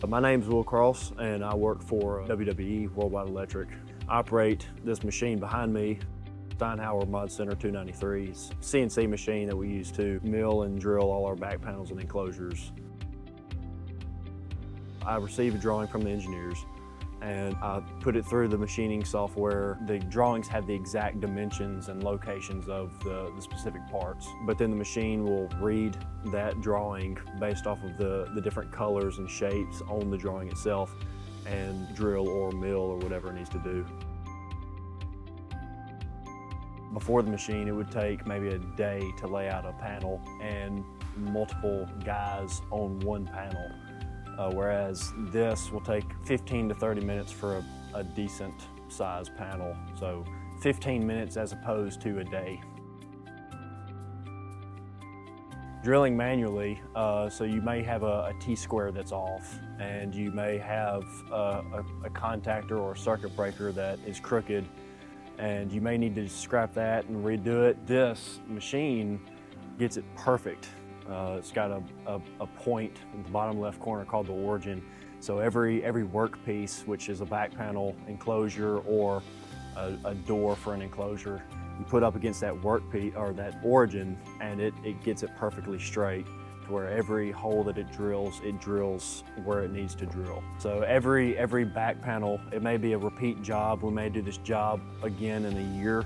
My name's Will Cross and I work for WWE Worldwide Electric. I operate this machine behind me, Steinhauer Mod Center 293's CNC machine that we use to mill and drill all our back panels and enclosures. I receive a drawing from the engineers and I put it through the machining software. The drawings have the exact dimensions and locations of the specific parts, but then the machine will read that drawing based off of the different colors and shapes on the drawing itself and drill or mill or whatever it needs to do. Before the machine, it would take maybe a day to lay out a panel and multiple guys on one panel. Whereas this will take 15 to 30 minutes for a decent size panel. So 15 minutes as opposed to a day. Drilling manually, so you may have a T-square that's off, and you may have a contactor or a circuit breaker that is crooked, and you may need to scrap that and redo it. This machine gets it perfect. It's got a point in the bottom left corner called the origin. So every work piece, which is a back panel enclosure or a door for an enclosure, you put up against that work piece or that origin, and it gets it perfectly straight to where every hole that it drills where it needs to drill. So every back panel, it may be a repeat job. We may do this job again in a year.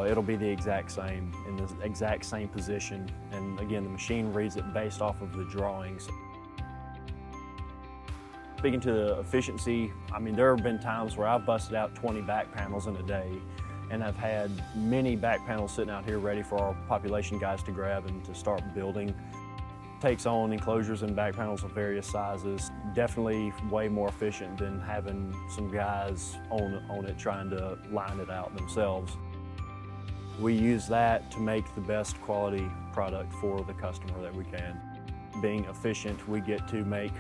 It'll be the exact same, in the exact same position. And again, the machine reads it based off of the drawings. Speaking to the efficiency, I mean, there have been times where I've busted out 20 back panels in a day, and I've had many back panels sitting out here ready for our population guys to grab and to start building. Takes on enclosures and back panels of various sizes. Definitely way more efficient than having some guys on it trying to line it out themselves. We use that to make the best quality product for the customer that we can. Being efficient, we get to make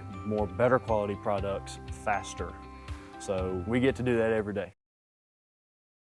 better quality products faster. So we get to do that every day.